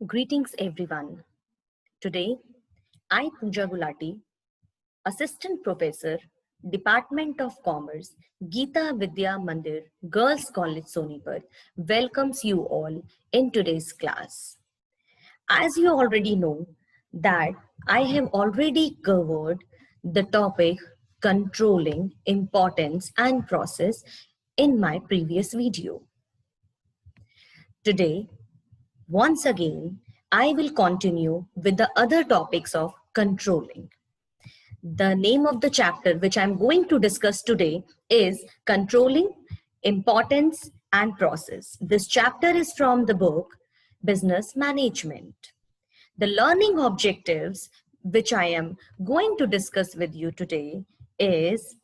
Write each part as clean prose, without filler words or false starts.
Greetings everyone. Today, I, Pooja Gulati, Assistant Professor, Department of Commerce, Geeta Vidya Mandir, Girls College Sonipat, welcomes you all in today's class. As you already know that I have already covered the topic controlling importance and process in my previous video. Today, once again, I will continue with the other topics of controlling. The name of the chapter which I'm going to discuss today is Controlling Importance and Process. This chapter is from the book Business Management. The learning objectives which I am going to discuss with you today is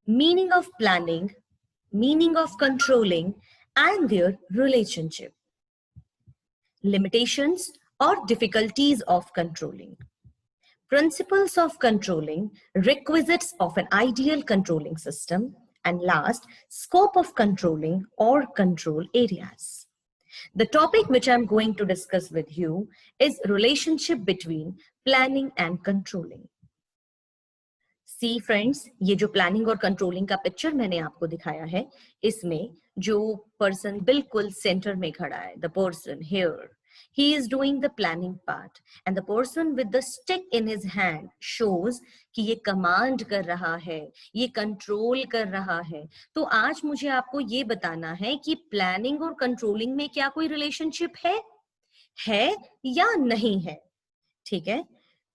meaning of planning, meaning of controlling, and their relationship. Limitations or difficulties of controlling. Principles of controlling, requisites of an ideal controlling system, and last, scope of controlling or control areas. The topic which I'm going to discuss with you is relationship between planning and controlling. See friends, ये जो planning और controlling का picture मैंने आपको दिखाया है, इसमें जो पर्सन बिल्कुल सेंटर में खड़ा है, the person here, he is doing the planning part and the person with the stick in his hand shows कि ये कमांड कर रहा है, ये कंट्रोल कर रहा है. तो आज मुझे आपको ये बताना है कि प्लानिंग और कंट्रोलिंग में क्या कोई रिलेशनशिप है या नहीं है. ठीक है,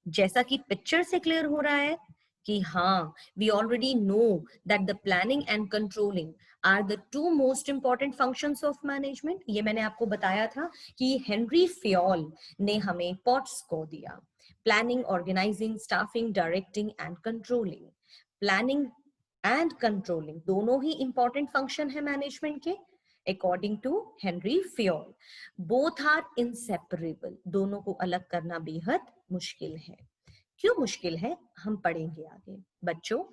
जैसा कि पिक्चर से क्लियर हो रहा है कि हाँ, we already know that the planning and controlling are the two most important functions of management. ये मैंने आपको बताया था कि हेनरी फ्योल ने हमें पॉट्स को दिया. Planning, organising, staffing, directing and controlling. Planning and controlling दोनों ही इंपॉर्टेंट फंक्शन है मैनेजमेंट के according to Henry Fayol. Both are inseparable. दोनों को अलग करना बेहद मुश्किल है. क्यों मुश्किल है, हम पढ़ेंगे आगे. बच्चों,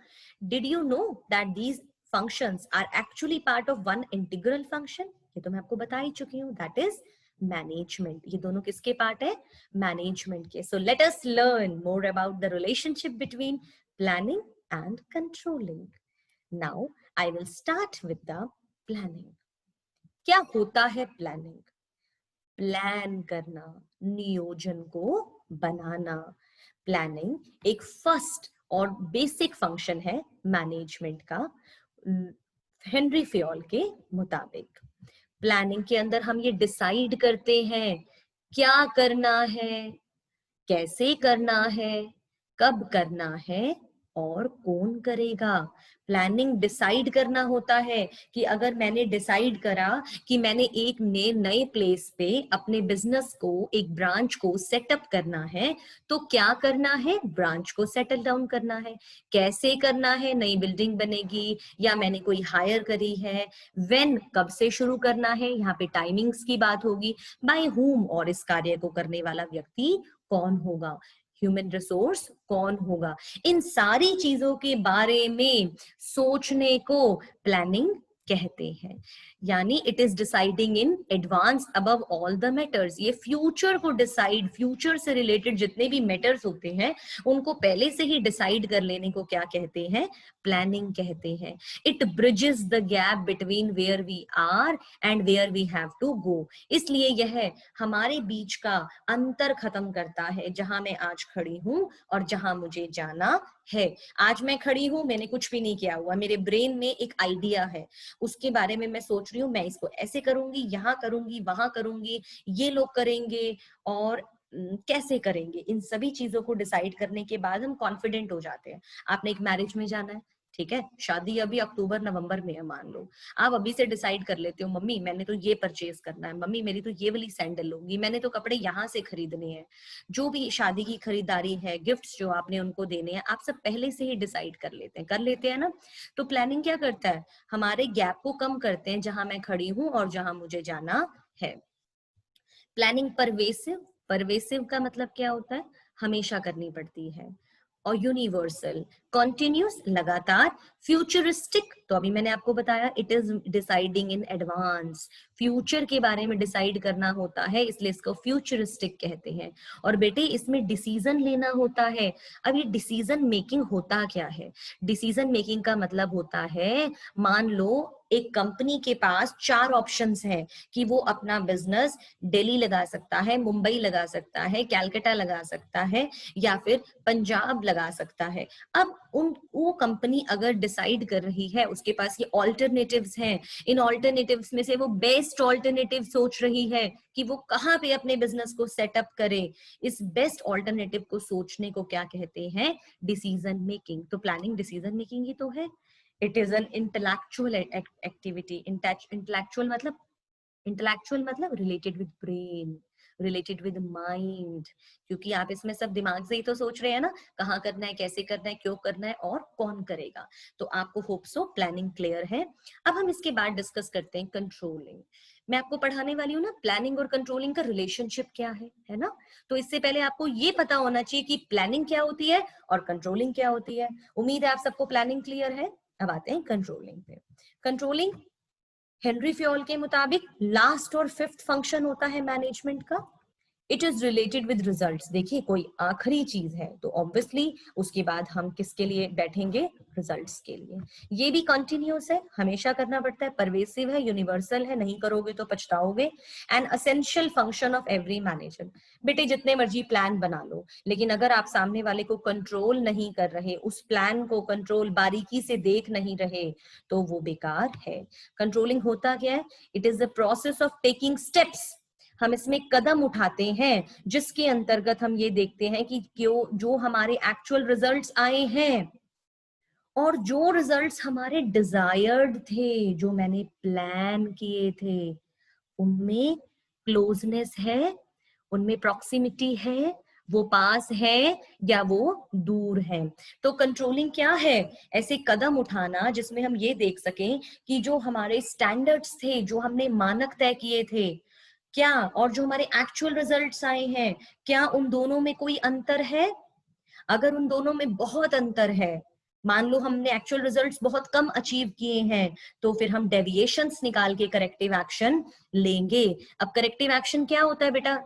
did you know that these functions are actually part of one integral function? ये तो मैं आपको बता ही चुकी हूँ. That is management. ये दोनों किसके पार्ट है? मैनेजमेंट के. So let us learn more about the relationship between planning and controlling. Now I will start with the planning. क्या होता है प्लानिंग? प्लान करना, नियोजन को बनाना. प्लानिंग एक फर्स्ट और बेसिक फंक्शन है मैनेजमेंट का हेनरी फ्योल के मुताबिक. प्लानिंग के अंदर हम ये डिसाइड करते हैं क्या करना है, कैसे करना है, कब करना है और कौन करेगा. प्लानिंग डिसाइड करना होता है कि अगर मैंने डिसाइड करा कि मैंने एक नए प्लेस पे अपने बिजनेस को, एक ब्रांच को सेटअप करना है, तो क्या करना है? ब्रांच को सेटल डाउन करना है. कैसे करना है? नई बिल्डिंग बनेगी या मैंने कोई हायर करी है. व्हेन, कब से शुरू करना है, यहाँ पे टाइमिंग्स की बात होगी. बाय हुम, और इस कार्य को करने वाला व्यक्ति कौन होगा, ह्यूमन रिसोर्स कौन होगा. इन सारी चीजों के बारे में सोचने को प्लानिंग कहते हैं. यानी it is deciding in advance above all the matters. ये फ्यूचर को डिसाइड, फ्यूचर से रिलेटेड जितने भी मैटर्स होते हैं उनको पहले से ही डिसाइड कर लेने को क्या कहते हैं? प्लानिंग कहते हैं. It bridges the gap between where we are and where we have to go. इसलिए यह हमारे बीच का अंतर खत्म करता है, जहां मैं आज खड़ी हूं और जहां मुझे जाना है. आज मैं खड़ी हूं, मैंने कुछ भी नहीं किया हुआ, मेरे ब्रेन में एक आइडिया है, उसके बारे में मैं सोच रही हूँ, मैं इसको ऐसे करूंगी, यहाँ करूंगी, वहां करूंगी, ये लोग करेंगे और कैसे करेंगे. इन सभी चीजों को डिसाइड करने के बाद हम कॉन्फिडेंट हो जाते हैं. आपने एक मैरिज में जाना है, ठीक है, शादी अभी अक्टूबर नवंबर में है मान लो. आप अभी से डिसाइड कर लेते हो, मम्मी मैंने तो ये परचेज करना है, मम्मी मेरी तो ये वाली सैंडल लूंगी, मैंने तो कपड़े यहाँ से खरीदने हैं. जो भी शादी की खरीदारी है, गिफ्ट्स जो आपने उनको देने हैं, आप सब पहले से ही डिसाइड कर लेते हैं ना. तो प्लानिंग क्या करता है? हमारे गैप को कम करते हैं, जहां मैं खड़ी हूं और जहां मुझे जाना है. प्लानिंग परवेसिव, परवेसिव का मतलब क्या होता है? हमेशा करनी पड़ती है. और यूनिवर्सल, कॉन्टिन्यूस लगातार, फ्यूचरिस्टिक तो अभी मैंने आपको बताया it is deciding in advance, future के बारे में डिसाइड करना होता है इसलिए इसको फ्यूचरिस्टिक कहते हैं। और बेटे इसमें डिसीजन लेना होता है। अब ये डिसीजन मेकिंग होता क्या है? डिसीजन मेकिंग का मतलब होता है, मान लो एक कंपनी के पास 4 ऑप्शंस हैं कि वो अपना बिजनेस दिल्ली लगा सकता है, मुंबई लगा सकता है, कैलकाटा लगा सकता है या फिर पंजाब लगा सकता है। अब वो कंपनी अगर डिसाइड कर रही है, उसके पास ये ऑल्टरनेटिव्स हैं, इन ऑल्टरनेटिव्स में से वो बेस्ट ऑल्टरनेटिव सोच रही है कि वो कहाँ पे अपने बिजनेस को सेटअप करे, इस बेस्ट ऑल्टरनेटिव को सोचने को क्या कहते हैं? Decision making. तो प्लानिंग डिसीजन मेकिंग ही तो है। It is an intellectual activity. Intellectual मतलब related with brain, related with mind, क्योंकि आप इसमें सब दिमाग से ही तो सोच रहे हैं ना, कहाँ करना है, कैसे करना है, क्यों करना है और कौन करेगा। तो आपको होप सो प्लानिंग क्लियर है। अब हम इसके बाद डिस्कस करते हैं कंट्रोलिंग। मैं आपको पढ़ाने वाली हूँ ना प्लानिंग और कंट्रोलिंग का रिलेशनशिप क्या है ना। तो इससे पहले आपको ये पता होना चाहिए कि प्लानिंग क्या होती है और कंट्रोलिंग क्या होती है। उम्मीद है आप सबको प्लानिंग क्लियर है। अब आते हैं कंट्रोलिंग पे। कंट्रोलिंग हेनरी फ्योल के मुताबिक लास्ट और फिफ्थ फंक्शन होता है मैनेजमेंट का। It is related with results. देखिए कोई आखिरी चीज है तो ऑब्वियसली उसके बाद हम किसके लिए बैठेंगे? रिजल्ट्स के लिए। ये भी कंटिन्यूस है, हमेशा करना पड़ता है, परवेसिव है, यूनिवर्सल है, नहीं करोगे तो पछताओगे। And essential function of every manager. बेटे जितने मर्जी प्लान बना लो, लेकिन अगर आप सामने वाले को कंट्रोल नहीं कर रहे, उस प्लान को कंट्रोल बारीकी से देख नहीं रहे, तो वो बेकार है। कंट्रोलिंग होता क्या है? It is the process of taking steps. हम इसमें कदम उठाते हैं जिसके अंतर्गत हम ये देखते हैं कि जो हमारे एक्चुअल रिजल्ट्स आए हैं और जो रिजल्ट्स हमारे डिजायर्ड थे, जो मैंने प्लान किए थे, उनमें क्लोजनेस है, उनमें प्रॉक्सिमिटी है, वो पास है या वो दूर है। तो कंट्रोलिंग क्या है? ऐसे कदम उठाना जिसमें हम ये देख सकें कि जो हमारे स्टैंडर्ड्स थे, जो हमने मानक तय किए थे, क्या और जो हमारे एक्चुअल रिजल्ट्स आए हैं, क्या उन दोनों में कोई अंतर है? अगर उन दोनों में बहुत अंतर है, मान लो हमने एक्चुअल रिजल्ट्स बहुत कम अचीव किए हैं, तो फिर हम डेविएशंस निकाल के करेक्टिव एक्शन लेंगे। अब करेक्टिव एक्शन क्या होता है बेटा?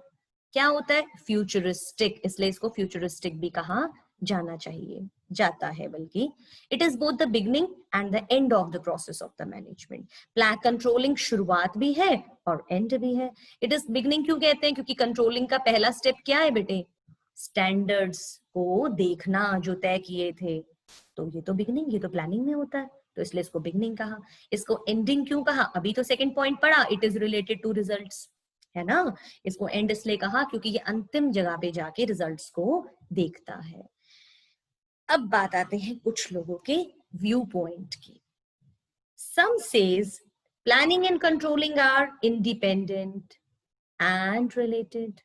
क्या होता है? फ्यूचरिस्टिक। इसलिए इसको फ्यूचरिस्टिक भी कहा जाना चाहिए, जाता है बल्कि। It is both the beginning and the end of the process of the management. Plan controlling शुरुआत भी है और एंड भी है। इट इज बिगनिंग क्यों कहते हैं? क्योंकि कंट्रोलिंग का पहला स्टेप क्या है बेटे? स्टैंडर्ड्स को देखना जो तय किए थे। तो ये तो बिगनिंग, ये तो प्लानिंग में होता है, तो इसलिए इसको बिगनिंग कहा। इसको एंडिंग क्यों कहा? अभी तो सेकंड पॉइंट पढ़ा, it is related to results, है ना। इसको एंड इसलिए कहा क्योंकि ये अंतिम जगह पे जाके रिजल्ट्स को देखता है। अब बात आते हैं कुछ लोगों के व्यू पॉइंट की। Some says planning and controlling are independent and related.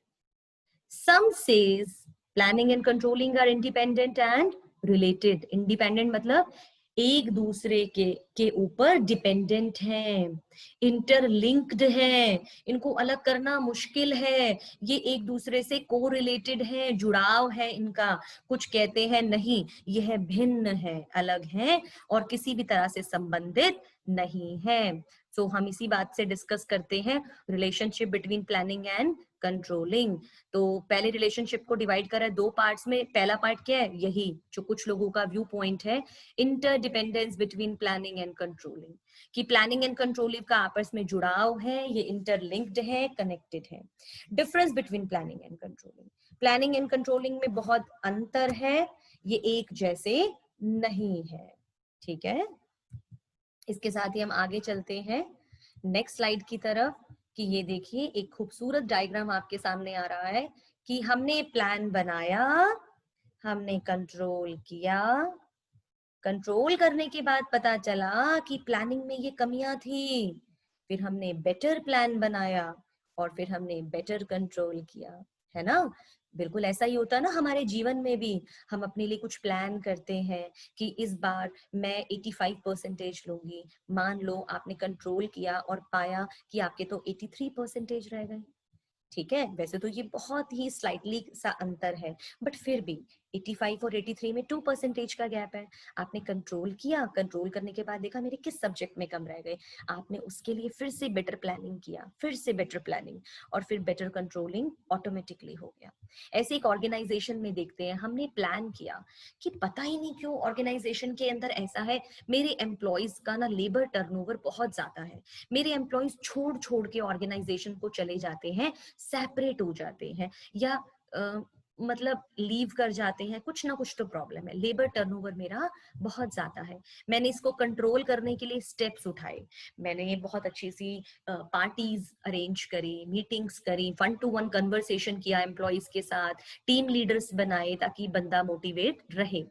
Some says planning and controlling are independent and related. Independent मतलब एक दूसरे के ऊपर डिपेंडेंट हैं, इंटरलिंक्ड हैं, इनको अलग करना मुश्किल है, ये एक दूसरे से कोरिलेटेड है, जुड़ाव है इनका। कुछ कहते हैं नहीं, यह भिन्न है, अलग है और किसी भी तरह से संबंधित नहीं है। सो हम इसी बात से डिस्कस करते हैं relationship between planning and controlling. तो पहले रिलेशनशिप को डिवाइड करा है 2 पार्ट्स में। पहला पार्ट क्या है? यही जो कुछ लोगों का व्यू पॉइंट है, interdependence between planning and controlling, कि प्लानिंग एंड कंट्रोलिंग का आपस में जुड़ाव है, ये इंटरलिंक्ड है, कनेक्टेड है। Difference between planning and controlling, planning and controlling में बहुत अंतर है, ये एक जैसे नहीं है। ठीक है, इसके साथ ही हम आगे चलते हैं नेक्स्ट स्लाइड की तरफ कि ये देखिए एक खूबसूरत डायग्राम आपके सामने आ रहा है कि हमने प्लान बनाया, हमने कंट्रोल किया, कंट्रोल करने के बाद पता चला कि प्लानिंग में ये कमियां थी, फिर हमने बेटर प्लान बनाया और फिर हमने बेटर कंट्रोल किया, है ना। बिल्कुल ऐसा ही होता है ना हमारे जीवन में भी। हम अपने लिए कुछ प्लान करते हैं कि इस बार मैं 85% लूंगी, मान लो आपने कंट्रोल किया और पाया कि आपके तो 83% रह गए। ठीक है, वैसे तो ये बहुत ही स्लाइटली सा अंतर है, बट फिर भी 85 और 83 में 2% का गैप है। आपने कंट्रोल किया, कंट्रोल करने के बाद देखा मेरे किस सब्जेक्ट में कम रह गए, आपने उसके लिए फिर से बेटर प्लानिंग किया, फिर से बेटर प्लानिंग, और फिर बेटर कंट्रोलिंग ऑटोमेटिकली हो गया। ऐसे एक ऑर्गेनाइजेशन में देखते हैं, हमने प्लान किया कि पता ही नहीं क्यों ऑर्गेनाइजेशन के अंदर ऐसा है, मेरे एम्प्लॉयज का ना लेबर टर्नओवर बहुत ज्यादा है, मेरे एम्प्लॉयज छोड़ छोड़ के ऑर्गेनाइजेशन को चले जाते हैं, सेपरेट हो जाते हैं, या मतलब लीव कर जाते हैं, कुछ ना कुछ तो प्रॉब्लम है, लेबर टर्नओवर मेरा बहुत ज्यादा है। मैंने इसको कंट्रोल करने के लिए स्टेप्स उठाए, मैंने बहुत अच्छी सी पार्टीज अरेंज करी, मीटिंग्स करी, 1-to-1 कन्वर्सेशन किया एम्प्लॉयज के साथ, टीम लीडर्स बनाए ताकि बंदा मोटिवेट रहे,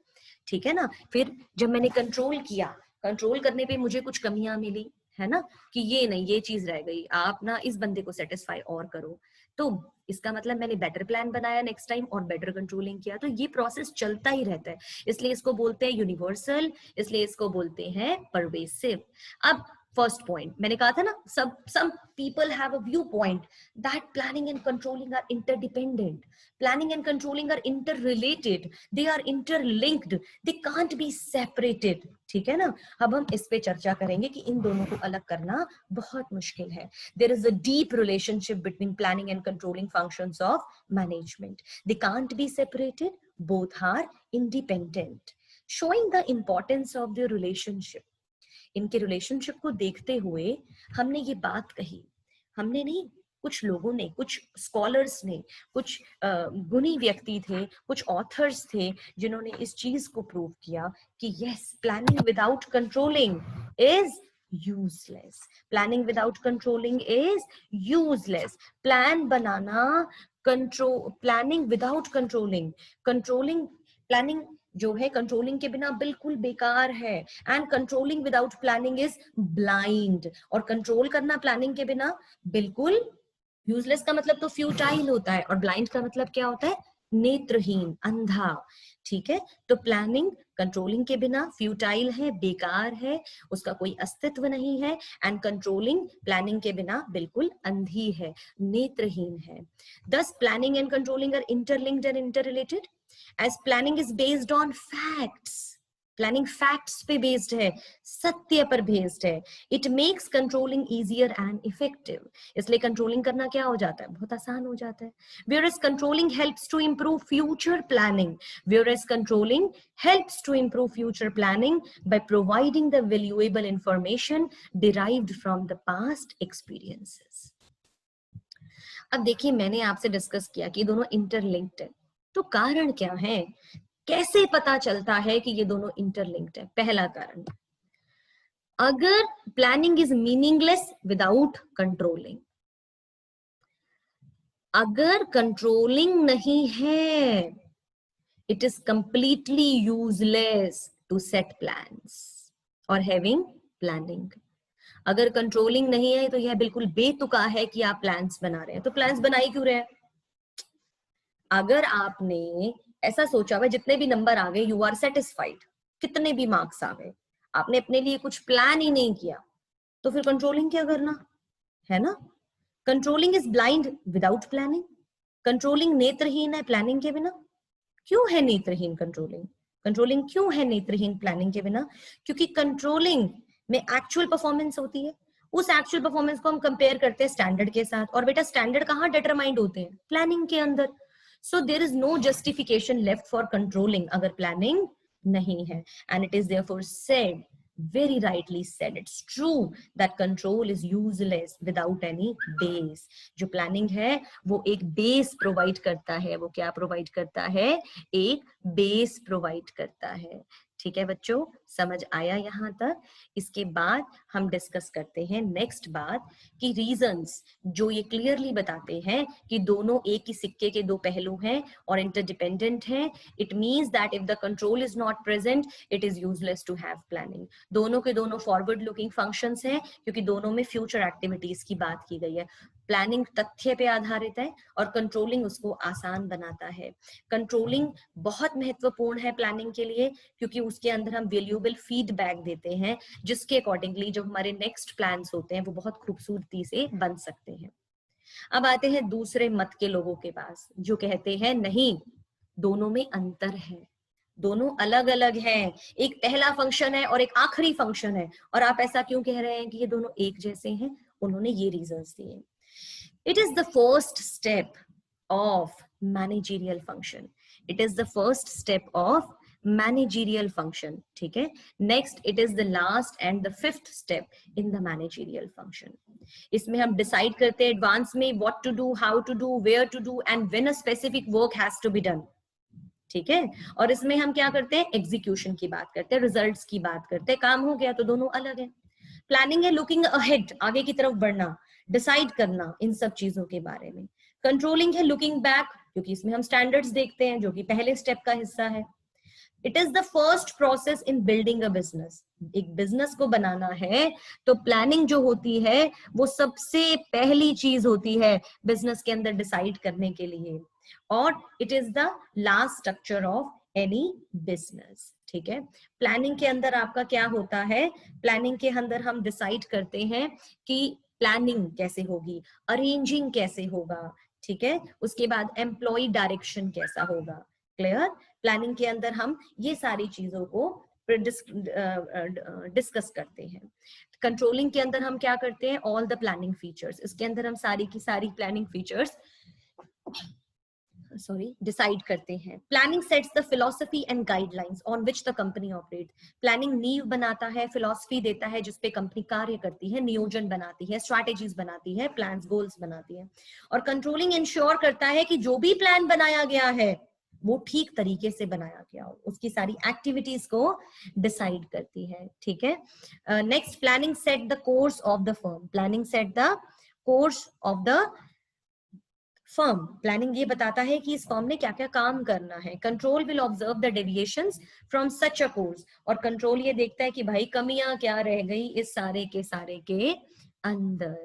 ठीक है ना। फिर जब मैंने कंट्रोल किया, कंट्रोल करने पे मुझे कुछ कमियां मिली, है ना, कि ये नहीं, ये चीज रह गई, आप ना इस बंदे को सेटिस्फाई और करो, तो इसका मतलब मैंने बेटर प्लान बनाया नेक्स्ट टाइम और बेटर कंट्रोलिंग किया। तो ये प्रोसेस चलता ही रहता है, इसलिए इसको बोलते हैं यूनिवर्सल, इसलिए इसको बोलते हैं परवेसिव। अब फर्स्ट पॉइंट मैंने कहा था ना, some people have a viewpoint that planning and controlling are interdependent, planning and controlling are interrelated, they are interlinked, they can't be separated, ठीक है ना। अब हम इस पे चर्चा करेंगे कि इन दोनों को अलग करना बहुत मुश्किल है। There is a deep relationship between planning and controlling functions of management. They can't be separated, both are independent, showing the importance of their relationship. इनके रिलेशनशिप को देखते हुए हमने ये बात कही, हमने नहीं, कुछ लोगों ने, कुछ स्कॉलर्स ने, कुछ गुणी व्यक्ति थे, कुछ ऑथर्स थे जिन्होंने इस चीज को प्रूव किया कि yes, planning without controlling is useless, planning without controlling is useless. Plan banana, control, planning without controlling, controlling, planning जो है कंट्रोलिंग के बिना बिल्कुल बेकार है, and controlling without planning is blind, और कंट्रोल करना प्लानिंग के बिना बिल्कुल यूजलेस का मतलब तो फ्यूटाइल होता है, और ब्लाइंड का मतलब क्या होता है, नेत्रहीन, अंधा, ठीक है। तो प्लानिंग कंट्रोलिंग के बिना फ्यूटाइल है, बेकार है, उसका कोई अस्तित्व नहीं है, एंड कंट्रोलिंग प्लानिंग के बिना बिल्कुल अंधी है, नेत्रहीन है। Thus planning and controlling are interlinked and interrelated, as planning is based on facts, planning facts पे बेस्ड है, सत्य पर बेस्ड है, it makes controlling easier and effective, इसलिए कंट्रोलिंग करना क्या हो जाता है, बहुत आसान हो जाता है। whereas controlling helps to improve future planning, whereas controlling helps to improve future planning by providing the valuable information derived from the past experiences. अब देखिए, मैंने आपसे डिस्कस किया कि ये दोनों इंटरलिंक्ड है, तो कारण क्या है, कैसे पता चलता है कि ये दोनों इंटरलिंक्ड है। पहला कारण, अगर planning is meaningless without controlling, अगर कंट्रोलिंग नहीं है, it is completely useless to set plans और हैविंग प्लानिंग। अगर कंट्रोलिंग नहीं है तो यह बिल्कुल बेतुका है कि आप प्लान्स बना रहे हैं, तो प्लान्स बनाई क्यों रहे हैं। अगर आपने ऐसा सोचा हुआ जितने भी नंबर आ गए यू आर सेटिस्फाइड, कितने भी मार्क्स आ गए, आपने अपने लिए कुछ प्लान ही नहीं किया, तो फिर कंट्रोलिंग क्या करना, है ना। Controlling is blind without planning, controlling नेत्रहीन है प्लानिंग के बिना। क्यों है नेत्रहीन कंट्रोलिंग, कंट्रोलिंग क्यों है नेत्रहीन प्लानिंग के बिना, क्योंकि कंट्रोलिंग में एक्चुअल परफॉर्मेंस होती है, उस एक्चुअल परफॉर्मेंस को हम कंपेयर करते हैं स्टैंडर्ड के साथ, और बेटा स्टैंडर्ड कहाँ डिटरमाइंड होते हैं, प्लानिंग के अंदर। So there is no justification left for controlling अगर planning नहीं है, and it is therefore said, very rightly said, it's true that control is useless without any base. जो planning है वो एक base provide करता है, वो क्या provide करता है, एक base provide करता है। ठीक है बच्चों, समझ आया यहाँ तक। इसके बाद हम डिस्कस करते हैं नेक्स्ट बात कि रीजंस जो ये क्लियरली बताते हैं कि दोनों एक ही सिक्के के दो पहलू हैं और इंटरडिपेंडेंट हैं। It means that if the control is not present, it is useless to have planning. दोनों के दोनों फॉरवर्ड लुकिंग फंक्शंस हैं, क्योंकि दोनों में फ्यूचर एक्टिविटीज की बात की गई है। प्लानिंग तथ्य पे आधारित है और कंट्रोलिंग उसको आसान बनाता है। कंट्रोलिंग बहुत महत्वपूर्ण है प्लानिंग के लिए, क्योंकि उसके अंदर हम वैल्यूएबल फीडबैक देते हैं, जिसके अकॉर्डिंगली जो हमारे नेक्स्ट प्लान्स होते हैं वो बहुत खूबसूरती से बन सकते हैं। अब आते हैं दूसरे मत के लोगों के पास, जो कहते हैं नहीं, दोनों में अंतर है, दोनों अलग अलग हैं। एक पहला फंक्शन है और एक आखिरी फंक्शन है, और आप ऐसा क्यों कह रहे हैं कि ये दोनों एक जैसे हैं? उन्होंने ये रीजंस दिए। It is the first step of managerial function, it is the first step of managerial function, ठीक है। Next, it is the last and the fifth step in the managerial function. इसमें हम डिसाइड करते हैं advance में what to do, how to do, where to do and when a specific work has to be done, ठीक है। और इसमें हम क्या करते हैं? एग्जीक्यूशन की बात करते हैं, रिजल्ट्स की बात करते हैं। काम हो गया तो दोनों अलग है। प्लानिंग है लुकिंग अहेड, आगे की तरफ बढ़ना, डिसाइड करना इन सब चीजों के बारे में। कंट्रोलिंग है लुकिंग बैक, क्योंकि इसमें हम स्टैंडर्ड्स देखते हैं जो कि पहले स्टेप का हिस्सा है। It is the first process in building a business. एक बिजनेस को बनाना है तो प्लानिंग जो होती है वो सबसे पहली चीज होती है बिजनेस के अंदर डिसाइड करने के लिए, और it is the last structure of any business, ठीक है। प्लानिंग के अंदर आपका क्या होता है? प्लानिंग के अंदर हम डिसाइड करते हैं कि प्लानिंग कैसे होगी, अरेंजिंग कैसे होगा, ठीक है। उसके बाद एम्प्लॉय डायरेक्शन कैसा होगा, क्लियर। प्लानिंग के अंदर हम ये सारी चीजों को डिस्कस करते हैं। कंट्रोलिंग के अंदर हम क्या करते हैं? ऑल द प्लानिंग फीचर्स, इसके अंदर हम सारी की सारी प्लानिंग फीचर्स डिसाइड करते हैं। Planning sets the philosophy and guidelines on which the company operate. Planning नींव बनाता है, फिलॉसफी देता है जिसपे कंपनी कार्य करती है, नियोजन बनाती है, स्ट्रैटेजीज बनाती है, प्लान्स गोल्स बनाती है। और कंट्रोलिंग इंश्योर करता है कि जो भी प्लान बनाया गया है वो ठीक तरीके से बनाया गया हो, उसकी सारी एक्टिविटीज को डिसाइड करती है, ठीक है। Next, planning set the course of the firm. Planning set the course of the firm. Planning ये बताता है कि इस फर्म ने क्या क्या काम करना है। Control will observe the deviations from such a course. और कंट्रोल ये देखता है कि भाई कमियां क्या रह गई इस सारे के अंदर।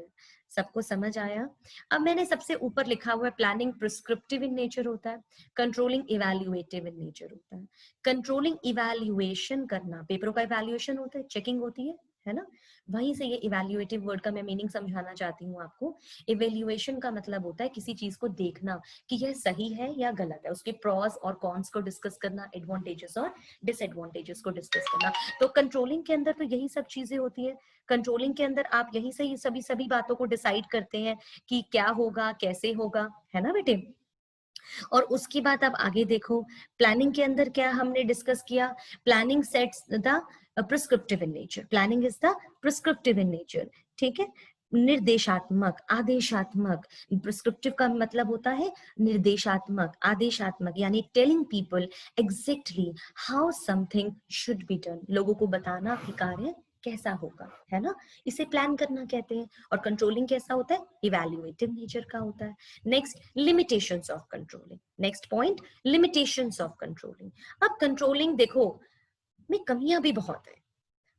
सबको समझ आया? अब मैंने सबसे ऊपर लिखा हुआ है प्लानिंग प्रिस्क्रिप्टिव इन नेचर होता है, कंट्रोलिंग इवैल्यूएटिव इन नेचर होता है। कंट्रोलिंग इवैल्यूएशन करना, पेपरों का इवैल्यूएशन होता है, चेकिंग होती है ना। वहीं से ये इवैल्यूएटिव वर्ड का मैं मीनिंग समझाना चाहती हूँ आपको। इवैल्यूएशन का मतलब होता है किसी चीज को देखना कि यह सही है या गलत है, उसके प्रॉस और कॉन्स को डिस्कस करना, एडवांटेजेस और डिसएडवांटेजेस को डिस्कस करना। तो कंट्रोलिंग के अंदर तो यही सब चीजें होती है। कंट्रोलिंग के अंदर आप यही से सभी बातों को डिसाइड करते हैं कि क्या होगा, कैसे होगा, है ना बेटे। और उसकी बात आप आगे देखो, प्लानिंग के अंदर क्या हमने डिस्कस किया? Planning sets the prescriptive in nature. Planning is the prescriptive in nature, ठीक है। निर्देशात्मक, आदेशात्मक। प्रिस्क्रिप्टिव का मतलब होता है निर्देशात्मक, आदेशात्मक, यानी telling people exactly how something should be done. लोगों को बताना कि कार्य कैसा होगा, है ना। इसे प्लान करना कहते हैं। और कंट्रोलिंग कैसा होता है? इवैल्यूएटिव नेचर का होता है। Next, limitations of controlling. Next point, limitations of controlling. अब कंट्रोलिंग देखो में कमियां भी बहुत है।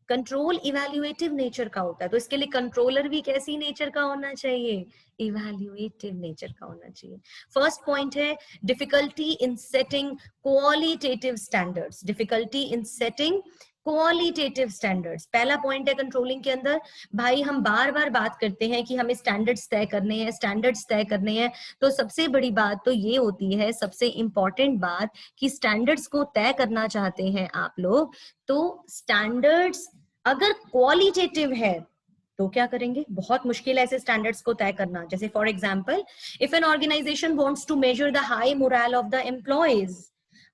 कंट्रोल इवैल्यूएटिव नेचर का होता है, तो इसके लिए कंट्रोलर भी कैसी नेचर का होना चाहिए? इवैल्यूएटिव नेचर का होना चाहिए। फर्स्ट पॉइंट है difficulty in setting qualitative standards. Difficulty in setting qualitative standards पहला पॉइंट है कंट्रोलिंग के अंदर। भाई हम बार बार बात करते हैं कि हमें स्टैंडर्ड्स तय करने हैं, स्टैंडर्ड्स तय करने हैं। तो सबसे बड़ी बात तो ये होती है, सबसे इंपॉर्टेंट बात, कि स्टैंडर्ड्स को तय करना चाहते हैं आप लोग, तो स्टैंडर्ड्स अगर क्वालिटेटिव है तो क्या करेंगे? बहुत मुश्किल है ऐसे स्टैंडर्ड्स को तय करना। जैसे for example, if an organisation wants to measure the high morale of the employees,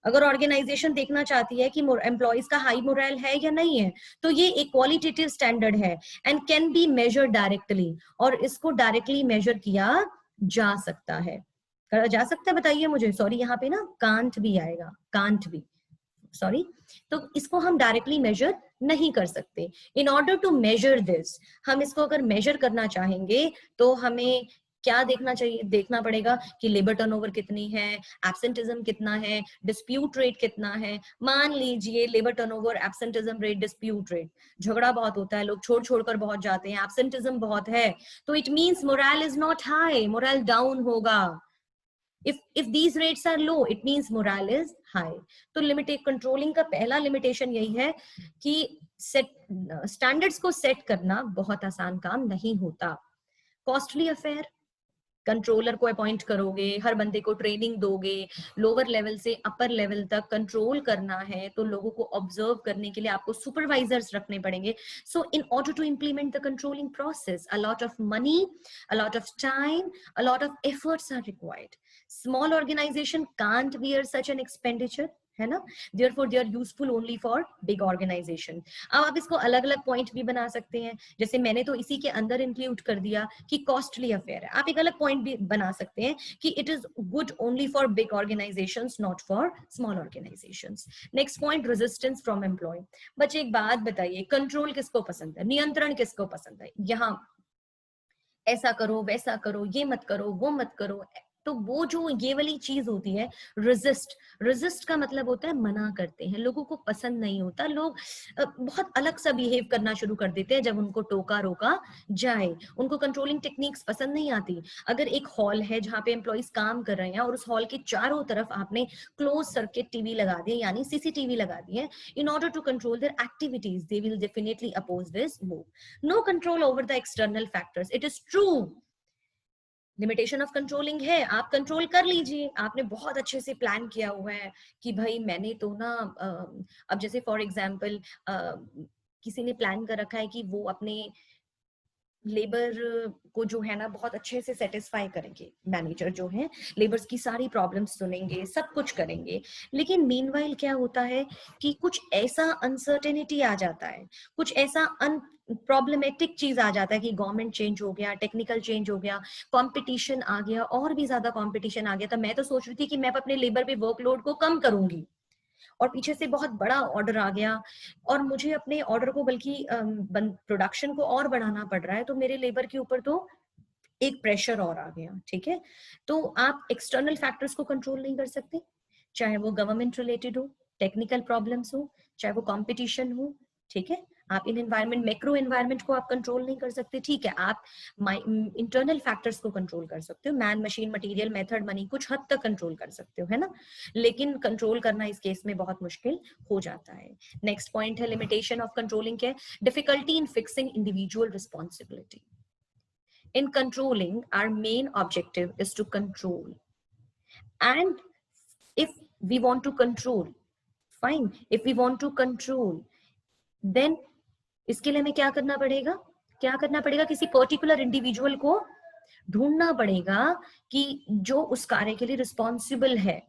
अगर ऑर्गेनाइजेशन देखना चाहती है कि एम्प्लॉयज का हाई मोरल है या नहीं है, तो ये एक क्वालिटेटिव स्टैंडर्ड है and can be measured directly, और इसको डायरेक्टली मेजर किया जा सकता है। करा जा सकता है? बताइए मुझे। सॉरी, यहाँ पे ना कांट भी आएगा, कांट भी, सॉरी। तो इसको हम डायरेक्टली मेजर नहीं कर सकते। In order to measure this, हम इसको अगर मेजर करना चाहेंगे तो हमें क्या देखना चाहिए? देखना पड़ेगा कि लेबर टर्नओवर कितनी है, एब्सेंटिज्म कितना है, डिस्प्यूट रेट कितना है। मान लीजिए labour turnover, absenteeism rate, dispute rate, झगड़ा बहुत होता है, लोग छोड़ छोड़कर बहुत जाते हैं, एब्सेंटिज्म बहुत है, तो it means moral is not high, moral down होगा। if these rates are low, it means morale is high. तो लिमिटेड कंट्रोलिंग का पहला लिमिटेशन यही है कि सेट स्टैंडर्ड्स को सेट करना बहुत आसान काम नहीं होता, कॉस्टली अफेयर, कंट्रोलर को अपॉइंट करोगे, हर बंदे को ट्रेनिंग दोगे, लोअर लेवल से अपर लेवल तक कंट्रोल करना है, तो लोगों को ऑब्जर्व करने के लिए आपको सुपरवाइजर्स रखने पड़ेंगे. So in order to implement the controlling process, a lot of money, a lot of time, a lot of efforts are required. Small organization can't bear such an expenditure, है ना. therefore they are useful only for big organization. अब आप इसको अलग अलग point भी बना सकते हैं, जैसे मैंने तो इसी के अंदर इंक्लूड कर दिया कि कॉस्टली अफेयर है. आप एक अलग पॉइंट भी बना सकते हैं कि it is good only for big organisations, not for small organisations. Next point, resistance from employ. बच्चे एक बात बताइए, कंट्रोल किसको पसंद है, नियंत्रण किसको पसंद है? यहाँ ऐसा करो, वैसा करो, ये मत करो, वो मत करो. तो वो जो ये वाली चीज होती है रेजिस्ट का मतलब होता है मना करते हैं, लोगों को पसंद नहीं होता. लोग बहुत अलग सा बिहेव करना शुरू कर देते हैं जब उनको टोका रोका जाए. उनको कंट्रोलिंग टेक्निक्स पसंद नहीं आती. अगर एक हॉल है जहाँ पे एम्प्लॉइज काम कर रहे हैं और उस हॉल के चारों तरफ आपने क्लोज सर्किट टीवी लगा दिए, यानी सीसीटीवी लगा दिए, in order to control their activities, they will definitely oppose this move. No control over the external factors. It is true. Limitation of controlling है, आप कंट्रोल कर लीजिए, आपने बहुत अच्छे से प्लान किया हुआ है कि भाई मैंने तो ना अब जैसे फॉर एग्जांपल किसी ने प्लान कर रखा है कि वो अपने लेबर को जो है ना बहुत अच्छे से सेटिस्फाई करेंगे, मैनेजर जो है लेबर्स की सारी प्रॉब्लम्स सुनेंगे, सब कुछ करेंगे. लेकिन मीनवाइल क्या होता है कि कुछ ऐसा अनसर्टेनिटी आ जाता है, कुछ ऐसा प्रॉब्लमेटिक चीज आ जाता है कि गवर्नमेंट चेंज हो गया, टेक्निकल चेंज हो गया, कंपटीशन आ गया, और भी ज्यादा कंपटीशन आ गया. तो मैं तो सोच रही थी कि मैं अपने लेबर पे वर्कलोड को कम करूंगी, और पीछे से बहुत बड़ा ऑर्डर आ गया और मुझे अपने ऑर्डर को बल्कि प्रोडक्शन को और बढ़ाना पड़ रहा है, तो मेरे लेबर के ऊपर तो एक प्रेशर और आ गया. ठीक है, तो आप एक्सटर्नल फैक्टर्स को कंट्रोल नहीं कर सकते, चाहे वो गवर्नमेंट रिलेटेड हो, टेक्निकल प्रॉब्लम्स हो, चाहे वो कंपटीशन हो. ठीक है, आप इन एनवायरमेंट, मैक्रो एनवायरमेंट को आप कंट्रोल नहीं कर सकते. ठीक है, आप इंटरनल फैक्टर्स को कंट्रोल कर सकते हो, man, machine, material, method, money, कुछ हद तक कंट्रोल कर सकते हो, है ना. लेकिन कंट्रोल करना इस केस में बहुत मुश्किल हो जाता है. नेक्स्ट पॉइंट है लिमिटेशन ऑफ कंट्रोलिंग के, difficulty in fixing individual responsibility. In controlling, our main objective is to control. And if we want to control, fine. If we want to control, then इसके लिए हमें क्या करना पड़ेगा? क्या करना पड़ेगा? किसी पर्टिकुलर इंडिविजुअल को ढूंढना पड़ेगा कि जो उस कार्य के लिए रिस्पॉन्सिबल है,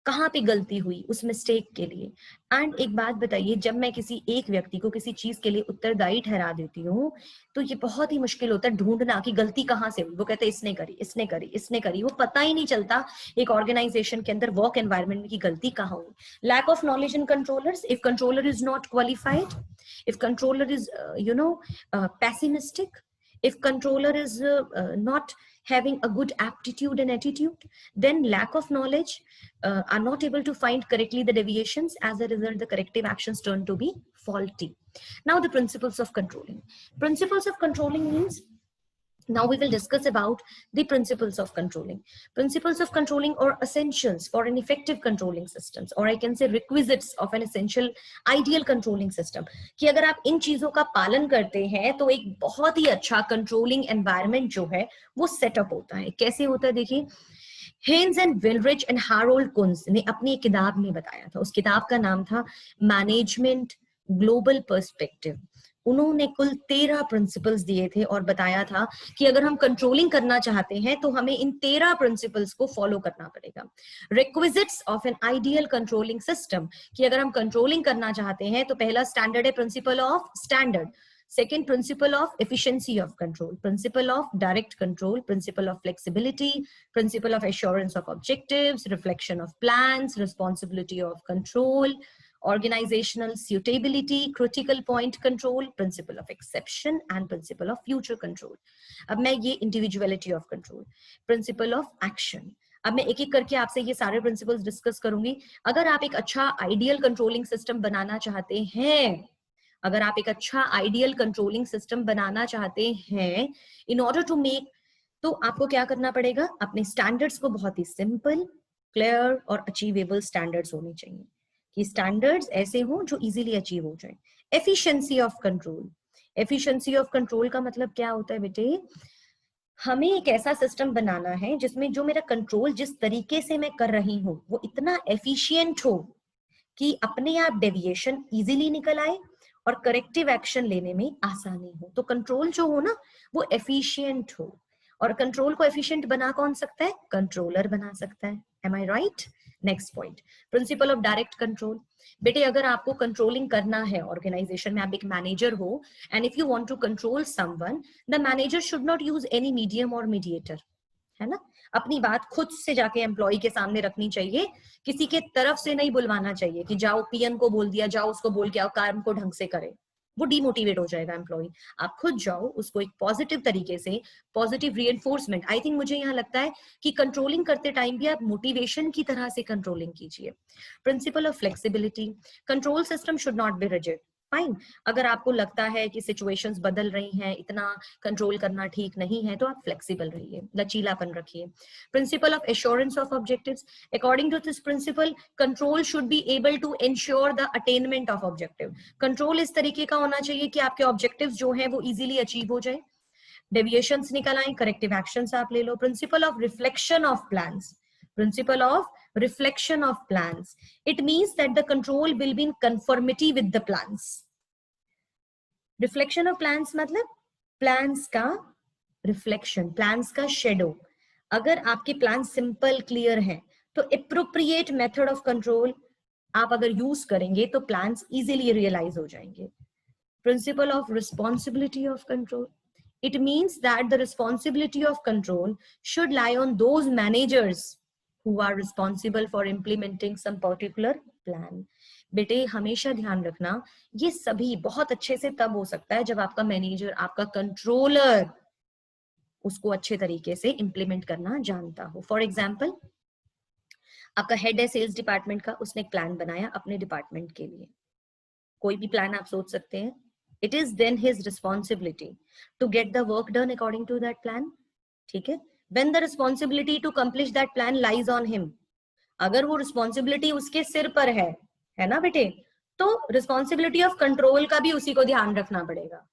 कहाँ पे गलती हुई उस मिस्टेक के लिए. एंड एक बात बताइए, जब मैं किसी एक व्यक्ति को किसी चीज के लिए उत्तरदायी ठहरा देती हूँ, तो ये बहुत ही मुश्किल होता है ढूंढना कि गलती कहाँ से हुई. वो कहते हैं इसने करी, इसने करी, इसने करी. वो पता ही नहीं चलता एक ऑर्गेनाइजेशन के अंदर वर्क एनवायरनमेंट की गलती कहाँ हुई. Lack of knowledge in controllers. If controller is not qualified, if controller is pessimistic, if controller is not having a good aptitude and attitude, then lack of knowledge, are not able to find correctly the deviations. As a result, the corrective actions turn to be faulty. Now the principles of controlling. Principles of controlling means, now we will discuss about the principles of controlling. Principles of controlling are essentials for an effective controlling systems, or I can say requisites of an essential ideal controlling system. कि अगर आप इन चीजों का पालन करते हैं तो एक बहुत ही अच्छा कंट्रोलिंग एनवायरनमेंट जो है वो सेटअप होता है. कैसे होता है देखिए, हेन्स एंड विलरिच एंड हारोल्ड कुन्स ने अपनी एक किताब में बताया था, उस किताब का नाम था मैनेजमेंट ग्लोबल पर्सपेक्टिव. उन्होंने कुल 13 प्रिंसिपल्स दिए थे और बताया था कि अगर हम कंट्रोलिंग करना चाहते हैं तो हमें इन 13 प्रिंसिपल्स को फॉलो करना पड़ेगा. Requisites of an ideal controlling system, कि अगर हम कंट्रोलिंग करना चाहते हैं तो पहला स्टैंडर्ड है principle of standard. Second, principle of efficiency of control, principle of direct control, principle of flexibility, principle of assurance of objectives, reflection of plans, responsibility of control, organizational suitability, critical point control, principle of exception, and principle of future control. अब मैं ये individuality of control, principle of action. अब मैं एक एक करके आपसे ये सारे प्रिंसिपल्स डिस्कस करूंगी. अगर आप एक अच्छा आइडियल कंट्रोलिंग सिस्टम बनाना चाहते हैं, अगर आप एक अच्छा आइडियल कंट्रोलिंग सिस्टम बनाना चाहते हैं, इन ऑर्डर टू मेक, तो आपको क्या करना पड़ेगा? अपने स्टैंडर्ड्स को बहुत ही सिंपल, क्लियर और अचीवेबल स्टैंडर्ड्स होने चाहिए, कि स्टैंडर्ड्स ऐसे हो जो इजीली अचीव हो जाए. Efficiency of control. Efficiency of control का मतलब क्या होता है बेटे? हमें एक ऐसा सिस्टम बनाना है जिसमें जो मेरा कंट्रोल जिस तरीके से मैं कर रही हूँ वो इतना एफिशिएंट हो कि अपने आप डेविएशन इजीली निकल आए और करेक्टिव एक्शन लेने में आसानी हो। तो कंट्रोल जो हो ना वो एफिशिएंट हो, और कंट्रोल को एफिशिएंट बना कौन सकता है? कंट्रोलर बना सकता है। Am I right? Next point, principle of direct control. बेटे अगर आपको कंट्रोलिंग करना है ऑर्गेनाइजेशन में, आप एक मैनेजर हो and if you want to control someone, the manager should not use any medium और मीडिएटर, है ना? अपनी बात खुद से जाके एम्प्लॉय के सामने रखनी चाहिए, किसी के तरफ से नहीं बुलवाना चाहिए कि जाओ पीएन को बोल दिया, जाओ उसको बोल के आओ काम को ढंग से करे, वो डिमोटिवेट हो जाएगा एम्प्लॉय। आप खुद जाओ, उसको एक पॉजिटिव तरीके से, पॉजिटिव रीइंफोर्समेंट, आई थिंक मुझे यहाँ लगता है कि कंट्रोलिंग करते टाइम भी आप मोटिवेशन की तरह से कंट्रोलिंग कीजिए। Principle of flexibility, control system should not be rigid. Fine, अगर आपको लगता है कि सिचुएशंस बदल रही हैं, इतना कंट्रोल करना ठीक नहीं है, तो आप फ्लेक्सिबल रहिए, लचीलापन रखिए। Principle of assurance of objectives, according to this principle control should be able to ensure the attainment of objective. Control इस तरीके का होना चाहिए कि आपके ऑब्जेक्टिव्स जो हैं वो इजीली अचीव हो जाए, डेविएशंस निकल आए, करेक्टिव एक्शंस आप ले लो। Principle of reflection of plans, principle of reflection of plans, it means that the control will be in conformity with the plans. Reflection of plans मतलब प्लान्स का reflection, plans का shadow. अगर आपके plan simple clear हैं तो appropriate method of control आप अगर use करेंगे तो प्लान्स इजीली रियलाइज हो जाएंगे। Principle of responsibility of control, it means that the responsibility of control should lie on those managers who are responsible for implementing some particular plan. बेटे हमेशा ध्यान रखना, ये सभी बहुत अच्छे से तब हो सकता है जब आपका मैनेजर, आपका कंट्रोलर उसको अच्छे तरीके से इंप्लीमेंट करना जानता हो। फॉर एग्जाम्पल, आपका हेड है सेल्स डिपार्टमेंट का, उसने एक प्लान बनाया अपने डिपार्टमेंट के लिए, कोई भी प्लान आप सोच सकते हैं। It is then his responsibility to get the work done according to that plan. ठीक है? When the responsibility to accomplish that plan lies on him, अगर वो रिस्पॉन्सिबिलिटी उसके सिर पर है ना बेटे, तो रिस्पॉन्सिबिलिटी ऑफ कंट्रोल का भी उसी को ध्यान रखना पड़ेगा।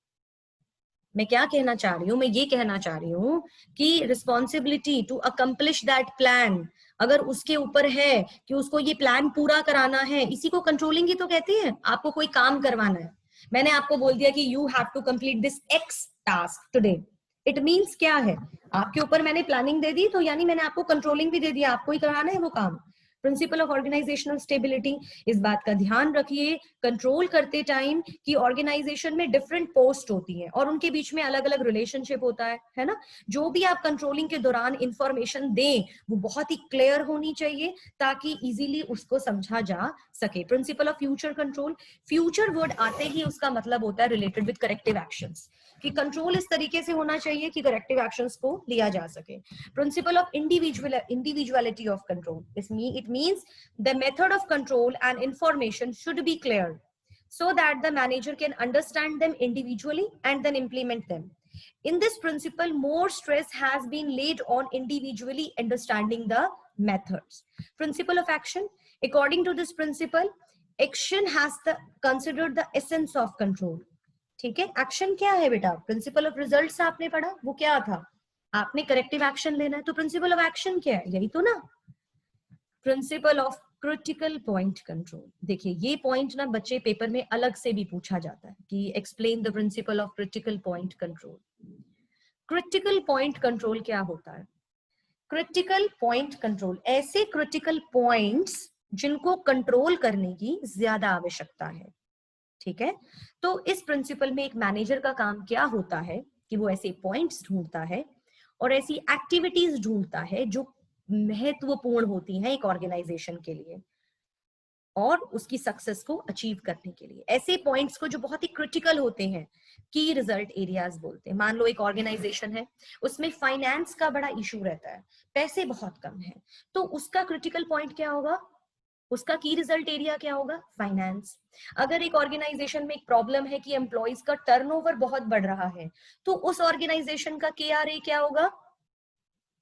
मैं क्या कहना चाह रही हूँ? मैं ये कहना चाह रही हूँ कि responsibility to accomplish that plan अगर उसके ऊपर है कि उसको ये प्लान पूरा कराना है, इसी को कंट्रोलिंग ही तो कहती है। आपको कोई काम करवाना है, मैंने आपको बोल दिया कि you have to complete this X task today, it means क्या है? आपके ऊपर मैंने प्लानिंग दे दी, तो यानी मैंने आपको कंट्रोलिंग भी दे दिया, आपको ही कराना है वो काम। प्रिंसिपल ऑफ ऑर्गेनाइजेशनल स्टेबिलिटी, इस बात का ध्यान रखिए कंट्रोल करते टाइम कि ऑर्गेनाइजेशन में डिफरेंट पोस्ट होती हैं और उनके बीच में अलग अलग रिलेशनशिप होता है ना? जो भी आप कंट्रोलिंग के दौरान इंफॉर्मेशन दें वो बहुत ही क्लियर होनी चाहिए ताकि इजीली उसको समझा जा सके। Principle of future control, future word आते ही उसका मतलब होता है रिलेटेड विद करेक्टिव एक्शंस, कि कंट्रोल इस तरीके से होना चाहिए कि करेक्टिव एक्शंस को लिया जा सके। Principle of individuality of control, it means the method of control and information should be clear so that the manager can understand them individually and then implement them. In this principle, more stress has been laid on individually understanding the methods. Principle of action, according to this principle, action has considered the essence of control. ठीक है? Action क्या है बेटा? Principle of results आपने पढ़ा, वो क्या था? आपने करेक्टिव एक्शन लेना है, तो प्रिंसिपल ऑफ एक्शन क्या है? यही तो ना। Principle of critical point control, देखिए ये पॉइंट ना बच्चे पेपर में अलग से भी पूछा जाता है कि explain the principle of critical point control. Critical point control क्या होता है? क्रिटिकल पॉइंट कंट्रोल ऐसे क्रिटिकल पॉइंट्स जिनको कंट्रोल करने की ज्यादा आवश्यकता है। ठीक है? तो इस प्रिंसिपल में एक मैनेजर का काम क्या होता है कि वो ऐसे पॉइंट्स ढूंढता है और ऐसी एक्टिविटीज ढूंढता है जो महत्वपूर्ण होती हैं एक ऑर्गेनाइजेशन के लिए और उसकी सक्सेस को अचीव करने के लिए। ऐसे पॉइंट्स को जो बहुत ही क्रिटिकल होते हैं, की रिजल्ट एरियाज बोलते हैं। मान लो एक ऑर्गेनाइजेशन है, उसमें फाइनेंस का बड़ा इशू रहता है, पैसे बहुत कम है, तो उसका क्रिटिकल पॉइंट क्या होगा? उसका की रिजल्ट एरिया क्या होगा? फाइनेंस। अगर एक ऑर्गेनाइजेशन में एक प्रॉब्लम है कि एम्प्लॉइज का टर्नओवर बहुत बढ़ रहा है, तो उस ऑर्गेनाइजेशन का KRA क्या होगा?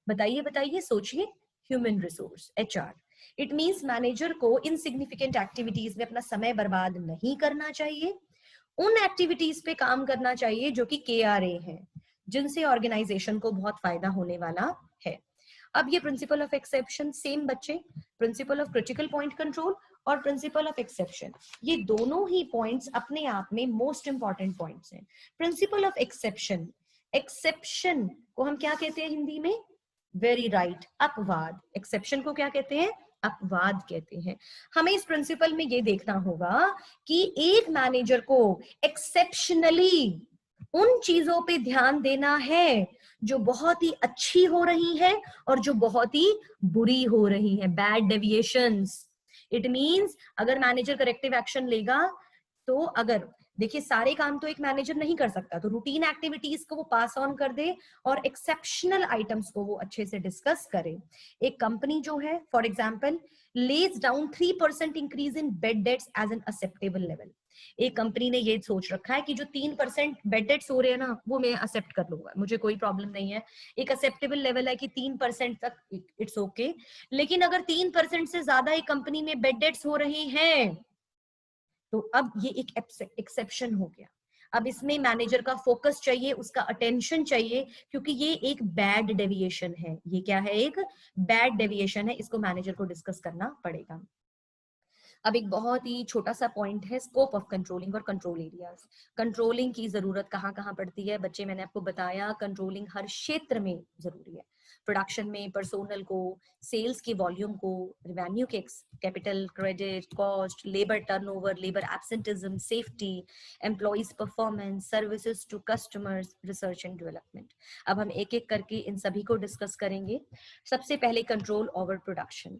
बताइए बताइए, सोचिए। Human resource, HR। It means manager को इनसिग्निफिकेंट एक्टिविटीज में अपना समय बर्बाद नहीं करना चाहिए, उन एक्टिविटीज पे काम करना चाहिए जो कि KRA है, जिनसे ऑर्गेनाइजेशन को बहुत फायदा होने वाला है। अब ये प्रिंसिपल ऑफ एक्सेप्शन, सेम बच्चे, principle of critical point control और प्रिंसिपल ऑफ एक्सेप्शन, ये दोनों ही पॉइंट्स अपने आप में मोस्ट इंपॉर्टेंट पॉइंट्स हैं। प्रिंसिपल ऑफ एक्सेप्शन, एक्सेप्शन को हम क्या कहते हैं हिंदी में? वेरी राइट, अपवाद। एक्सेप्शन को क्या कहते हैं? अपवाद कहते हैं। हमें इस प्रिंसिपल में ये देखना होगा कि एक मैनेजर को एक्सेप्शनली उन चीजों पे ध्यान देना है जो बहुत ही अच्छी हो रही है और जो बहुत ही बुरी हो रही है, बैड डेविएशंस। इट मींस अगर मैनेजर करेक्टिव एक्शन लेगा तो, अगर देखिए सारे काम तो एक मैनेजर नहीं कर सकता, तो रूटीन एक्टिविटीज को वो पास ऑन कर दे और एक्सेप्शनल आइटम्स को वो अच्छे से डिस्कस करे। एक कंपनी जो है for example lays down 3% increase in bad debts as an acceptable level. एक कंपनी ने ये सोच रखा है कि जो 3% बेड डेट्स हो रहे हैं ना, वो मैं एक्सेप्ट कर लूंगा, मुझे कोई प्रॉब्लम नहीं है। एक एक्सेप्टेबल लेवल है कि 3% तक इट्स ओके। लेकिन अगर 3% से ज्यादा एक कंपनी में बेड डेट्स हो रहे हैं तो अब ये एक एक्सेप्शन हो गया। अब इसमें मैनेजर का फोकस चाहिए, उसका अटेंशन चाहिए, क्योंकि ये एक बैड डेविएशन है। ये क्या है? एक बैड डेविएशन है, इसको मैनेजर को डिस्कस करना पड़ेगा। अब एक बहुत ही छोटा सा पॉइंट है स्कोप ऑफ कंट्रोलिंग और कंट्रोल एरियाज। कंट्रोलिंग की जरूरत कहाँ कहाँ पड़ती है बच्चे? मैंने आपको बताया कंट्रोलिंग हर क्षेत्र में जरूरी है। प्रोडक्शन में पर्सोनल को, सेल्स के वॉल्यूम को, रेवेन्यू के capital, credit, cost, labour turnover, labour absenteeism, safety, employees performance, services to customers, research and development. अब हम एक एक करके इन सभी को डिस्कस करेंगे। सबसे पहले कंट्रोल ओवर प्रोडक्शन।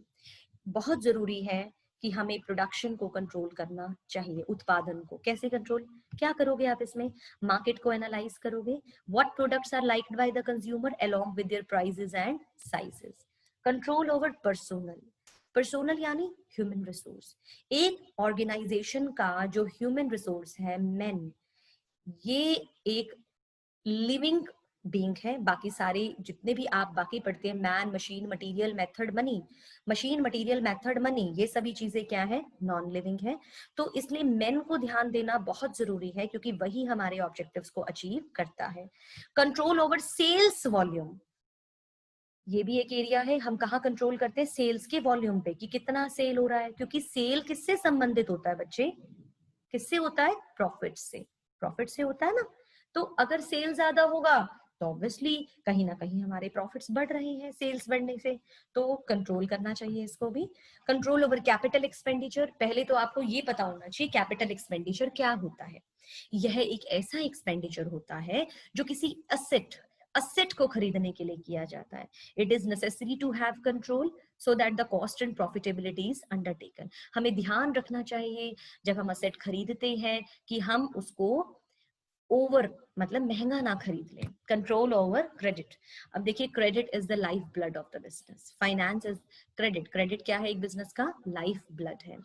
बहुत जरूरी है कि हमें प्रोडक्शन को कंट्रोल करना चाहिए। उत्पादन को कैसे कंट्रोल? क्या करोगे आप इसमें? मार्केट को एनालाइज करोगे, what products are liked by the consumer along with their prices and sizes. Control over personnel, personnel यानी ह्यूमन रिसोर्स। एक ऑर्गेनाइजेशन का जो ह्यूमन रिसोर्स है, मैन, ये एक लिविंग बीइंग है। बाकी सारे जितने भी आप बाकी पढ़ते हैं, man, machine, material, method, money, machine, material, method, money, ये सभी चीजें क्या है? नॉन लिविंग है। तो इसलिए मेन को ध्यान देना बहुत जरूरी है, क्योंकि वही हमारे ऑब्जेक्टिव्स को अचीव करता है। कंट्रोल ओवर सेल्स वॉल्यूम, ये भी एक एरिया है। हम कहाँ कंट्रोल करते हैं? सेल्स के वॉल्यूम पे, कि कितना सेल हो रहा है, क्योंकि सेल किससे संबंधित होता है बच्चे? किससे होता है? प्रॉफिट से। प्रॉफिट से होता है ना। तो अगर सेल ज्यादा होगा तो ऑब्वियसली कहीं ना कहीं हमारे प्रॉफिट्स बढ़ रहे हैं सेल्स बढ़ने से, तो कंट्रोल करना चाहिए इसको भी। Control over capital expenditure. पहले तो आपको ये पता होना चाहिए कैपिटल एक्सपेंडिचर क्या होता है। यह एक ऐसा एक्सपेंडिचर होता है जो किसी असेट को खरीदने के लिए किया जाता है। It is necessary to have control so that the cost and profitability is undertaken। हमें ध्यान रखना चाहिए जब हम असेट खरीदते हैं कि हम उसको ओवर, मतलब महंगा ना खरीद लें। Control over credit. अब देखिए, credit is the life blood of the business. Finance is credit. Credit क्या है? एक बिजनेस का लाइफ ब्लड है।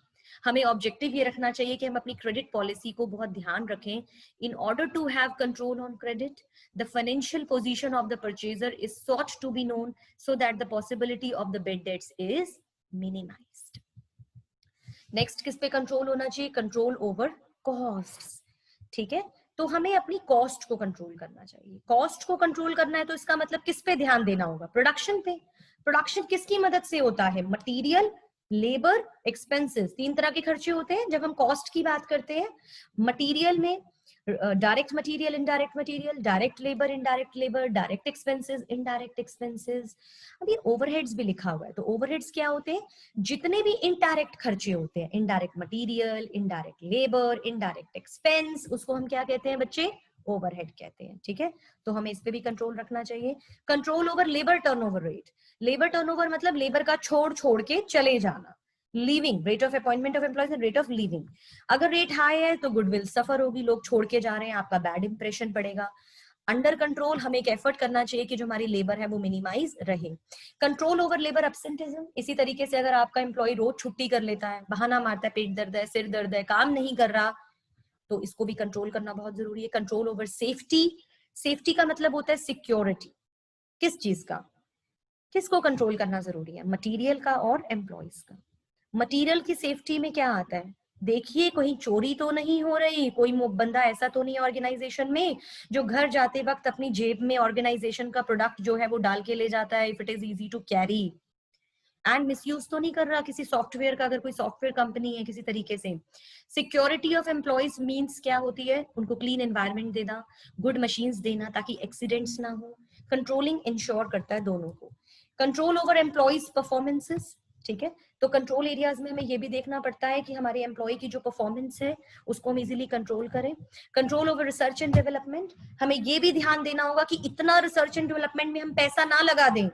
हमें ऑब्जेक्टिव ये रखना चाहिए कि हम अपनी क्रेडिट पॉलिसी को बहुत ध्यान रखें। In order to have control on credit, the financial position of the purchaser is sought to be known so that the possibility of the bad debts is minimized। Next किस पे control होना चाहिए? Control over costs. ठीक है, तो हमें अपनी cost को कंट्रोल करना चाहिए। कॉस्ट को कंट्रोल करना है तो इसका मतलब किस पे ध्यान देना होगा? प्रोडक्शन पे। प्रोडक्शन किसकी मदद से होता है? Material, labour, expenses. तीन तरह के खर्चे होते हैं जब हम कॉस्ट की बात करते हैं। मटेरियल में direct material, indirect material, direct labour, indirect labour, direct expenses, indirect expenses. अब ये ओवरहेड्स भी लिखा हुआ है, तो ओवरहेड्स क्या होते हैं? जितने भी इनडायरेक्ट खर्चे होते हैं, indirect material, indirect labour, indirect expense, उसको हम क्या कहते हैं बच्चे? ओवरहेड कहते हैं। ठीक है, तो हमें इस पे भी कंट्रोल रखना चाहिए। Control over labour turnover rate. Labour turnover मतलब लेबर का छोड़ छोड़ के चले जाना। Leaving, rate of appointment of employees and rate of leaving. अगर रेट हाई है तो गुडविल सफर होगी, लोग छोड़ के जा रहे हैं, आपका बैड इंप्रेशन पड़ेगा। अंडर कंट्रोल, हमें एक एफर्ट करना चाहिए कि जो हमारी लेबर है वो मिनिमाइज रहे। Control over labour absenteeism. इसी तरीके से अगर आपका एम्प्लॉय रोज छुट्टी कर लेता है, बहाना मारता है, पेट दर्द है, सिर दर्द है, काम नहीं कर रहा, तो इसको भी कंट्रोल करना बहुत जरूरी है। Control over safety. सेफ्टी का मतलब होता है सिक्योरिटी। किस चीज का? किसको कंट्रोल करना जरूरी है? मटेरियल का और एम्प्लॉयज का। मटेरियल की सेफ्टी में क्या आता है? देखिए कहीं चोरी तो नहीं हो रही, कोई बंदा ऐसा तो नहीं है ऑर्गेनाइजेशन में जो घर जाते वक्त अपनी जेब में ऑर्गेनाइजेशन का प्रोडक्ट जो है वो डाल के ले जाता है, if it is easy to carry. And misuse तो नहीं कर रहा किसी सॉफ्टवेयर का, अगर कोई सॉफ्टवेयर कंपनी है किसी तरीके से। सिक्योरिटी ऑफ एम्प्लॉयज मींस क्या होती है, उनको क्लीन एनवायरनमेंट देना, गुड मशीन्स देना ताकि एक्सीडेंट्स ना हो। कंट्रोलिंग इंश्योर करता है दोनों को। कंट्रोल ओवर एम्प्लॉयज परफॉर्मेंसेस, ठीक है, तो कंट्रोल एरियाज में हमें ये भी देखना पड़ता है कि हमारे एम्प्लॉय की जो परफॉर्मेंस है उसको हम इजीली कंट्रोल करें। Control over research and development, हमें ये भी ध्यान देना होगा कि इतना रिसर्च एंड डेवलपमेंट में हम पैसा ना लगा दें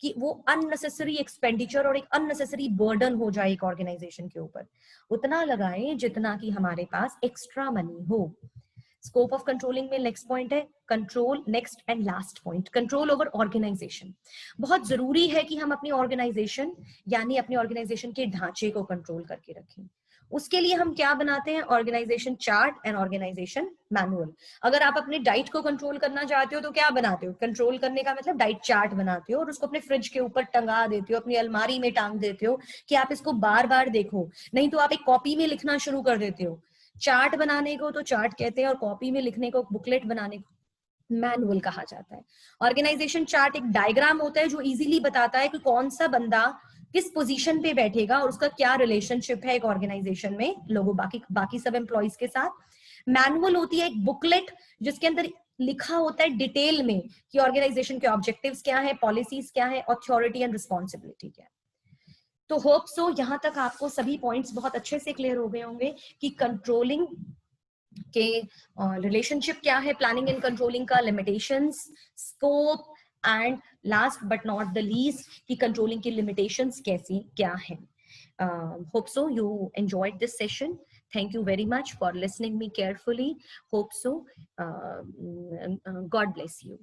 कि वो अननेसेसरी एक्सपेंडिचर और एक अननेसेसरी बर्डन हो जाए एक ऑर्गेनाइजेशन के ऊपर। उतना लगाएं जितना कि हमारे पास एक्स्ट्रा मनी हो। स्कोप ऑफ कंट्रोलिंग में नेक्स्ट पॉइंट है control, next and last point, control over organisation. बहुत जरूरी है कि हम अपनी ऑर्गेनाइजेशन यानी अपनी ऑर्गेनाइजेशन के ढांचे को कंट्रोल करके रखें। उसके लिए हम क्या बनाते हैं, organisation chart and organisation manual. अगर आप अपने डाइट को कंट्रोल करना चाहते हो तो क्या बनाते हो, कंट्रोल करने का मतलब डाइट चार्ट बनाते हो और उसको अपने फ्रिज के ऊपर टंगा देते हो, अपनी अलमारी में टांग देते हो कि आप इसको बार बार देखो। नहीं तो आप एक कॉपी में लिखना शुरू कर देते हो। चार्ट बनाने को तो चार्ट कहते हैं और कॉपी में लिखने को बुकलेट बनाने को मैनुअल कहा जाता है। ऑर्गेनाइजेशन चार्ट एक डायग्राम होता है जो इजीली बताता है कि कौन सा बंदा किस पोजीशन पे बैठेगा और उसका क्या रिलेशनशिप है एक ऑर्गेनाइजेशन में लोगों बाकी बाकी सब एम्प्लॉइज के साथ। मैनुअल होती है एक बुकलेट जिसके अंदर लिखा होता है डिटेल में कि ऑर्गेनाइजेशन के ऑब्जेक्टिव्स क्या है, पॉलिसीज क्या है, अथॉरिटी एंड रिस्पॉन्सिबिलिटी क्या है। तो होप सो यहाँ तक आपको सभी पॉइंट्स बहुत अच्छे से क्लियर हो गए होंगे कि कंट्रोलिंग के रिलेशनशिप क्या है, प्लानिंग एंड कंट्रोलिंग का, limitations, scope and last but not the least कि कंट्रोलिंग की लिमिटेशंस कैसी क्या है। Hope so you enjoyed this session. Thank you very much for listening me carefully. Hope so. God bless you.